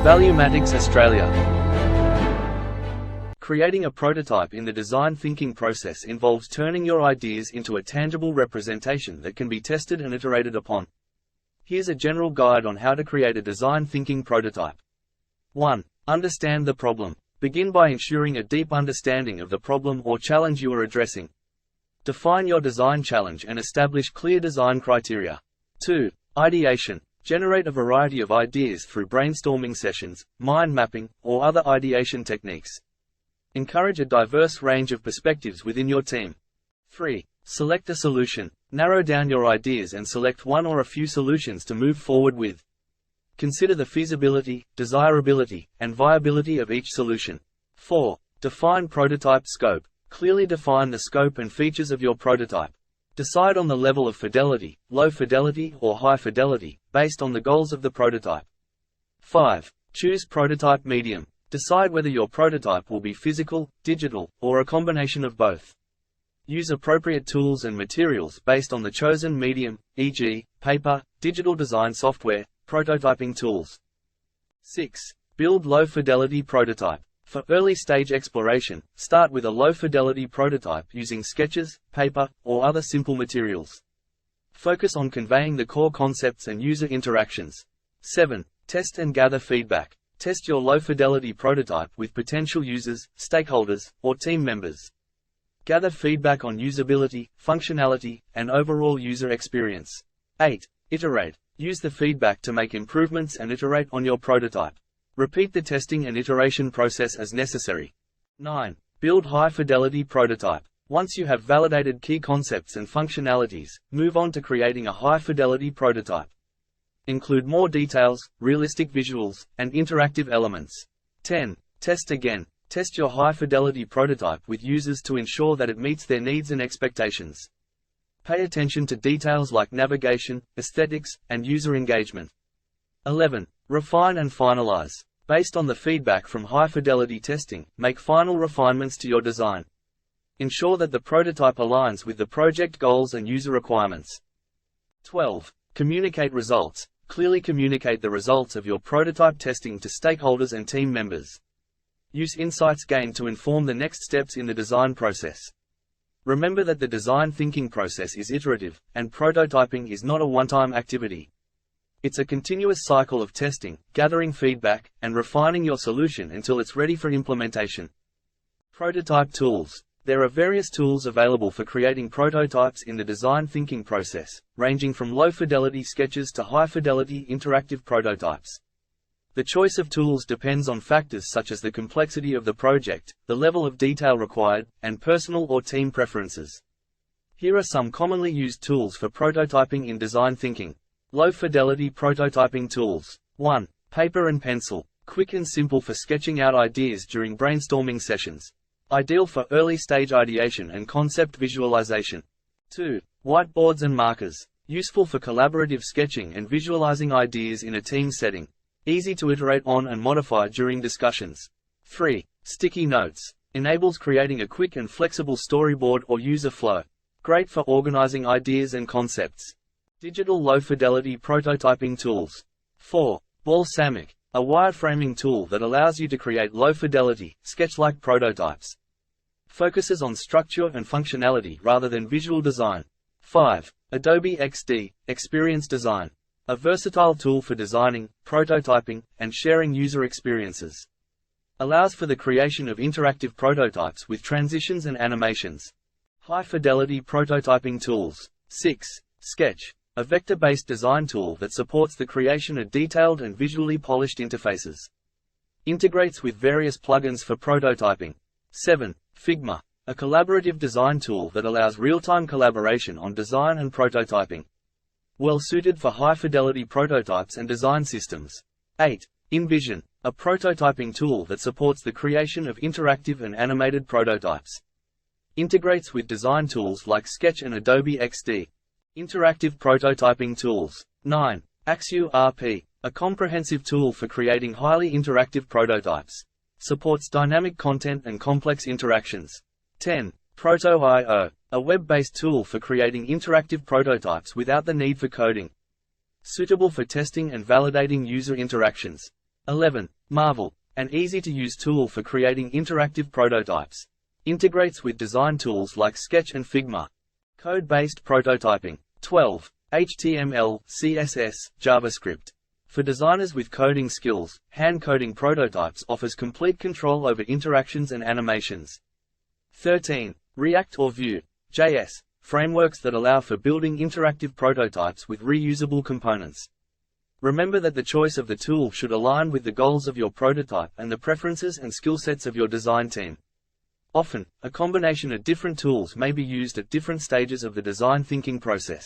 Valuematics Australia. Creating a prototype in the design thinking process involves turning your ideas into a tangible representation that can be tested and iterated upon. Here's a general guide on how to create a design thinking prototype. 1. Understand the problem. Begin by ensuring a deep understanding of the problem or challenge you are addressing. Define your design challenge and establish clear design criteria. 2. Ideation. Generate a variety of ideas through brainstorming sessions, mind mapping, or other ideation techniques. Encourage a diverse range of perspectives within your team. 3. Select a solution. Narrow down your ideas and select one or a few solutions to move forward with. Consider the feasibility, desirability, and viability of each solution. 4. Define prototype scope. Clearly define the scope and features of your prototype. Decide on the level of fidelity, low fidelity or high fidelity, based on the goals of the prototype. 5. Choose prototype medium. Decide whether your prototype will be physical, digital, or a combination of both. Use appropriate tools and materials based on the chosen medium, e.g., paper, digital design software, prototyping tools. 6. Build low-fidelity prototype. For early-stage exploration, start with a low-fidelity prototype using sketches, paper, or other simple materials. Focus on conveying the core concepts and user interactions. 7. Test and gather feedback. Test your low-fidelity prototype with potential users, stakeholders, or team members. Gather feedback on usability, functionality, and overall user experience. 8. Iterate. Use the feedback to make improvements and iterate on your prototype. Repeat the testing and iteration process as necessary. 9. Build high-fidelity prototype. Once you have validated key concepts and functionalities, move on to creating a high-fidelity prototype. Include more details, realistic visuals, and interactive elements. 10. Test again. Test your high-fidelity prototype with users to ensure that it meets their needs and expectations. Pay attention to details like navigation, aesthetics, and user engagement. 11. Refine and finalize. Based on the feedback from high-fidelity testing, make final refinements to your design. Ensure that the prototype aligns with the project goals and user requirements. 12. Communicate results. Clearly communicate the results of your prototype testing to stakeholders and team members. Use insights gained to inform the next steps in the design process. Remember that the design thinking process is iterative, and prototyping is not a one-time activity. It's a continuous cycle of testing, gathering feedback, and refining your solution until it's ready for implementation. Prototype tools. There are various tools available for creating prototypes in the design thinking process, ranging from low-fidelity sketches to high-fidelity interactive prototypes. The choice of tools depends on factors such as the complexity of the project, the level of detail required, and personal or team preferences. Here are some commonly used tools for prototyping in design thinking. Low-fidelity prototyping tools. 1. Paper and pencil. Quick and simple for sketching out ideas during brainstorming sessions. Ideal for early-stage ideation and concept visualization. 2. Whiteboards and markers. Useful for collaborative sketching and visualizing ideas in a team setting. Easy to iterate on and modify during discussions. 3. Sticky notes. Enables creating a quick and flexible storyboard or user flow. Great for organizing ideas and concepts. Digital low-fidelity prototyping tools. 4. Balsamic. A wireframing tool that allows you to create low-fidelity, sketch-like prototypes. Focuses on structure and functionality rather than visual design. 5. Adobe XD, Experience Design. A versatile tool for designing, prototyping, and sharing user experiences. Allows for the creation of interactive prototypes with transitions and animations. High-fidelity prototyping tools. 6. Sketch. A vector-based design tool that supports the creation of detailed and visually polished interfaces. Integrates with various plugins for prototyping. 7. Figma. A collaborative design tool that allows real-time collaboration on design and prototyping. Well suited for high-fidelity prototypes and design systems. 8. InVision. A prototyping tool that supports the creation of interactive and animated prototypes. Integrates with design tools like Sketch and Adobe XD. Interactive prototyping tools. 9. AxuRP. A comprehensive tool for creating highly interactive prototypes. Supports dynamic content and complex interactions. 10. Proto.io. A web-based tool for creating interactive prototypes without the need for coding. Suitable for testing and validating user interactions. 11. Marvel, an easy-to-use tool for creating interactive prototypes. Integrates with design tools like Sketch and Figma. Code-based prototyping. 12. HTML, CSS, JavaScript. For designers with coding skills, hand-coding prototypes offers complete control over interactions and animations. 13. React or Vue.js. Frameworks that allow for building interactive prototypes with reusable components. Remember that the choice of the tool should align with the goals of your prototype and the preferences and skill sets of your design team. Often, a combination of different tools may be used at different stages of the design thinking process.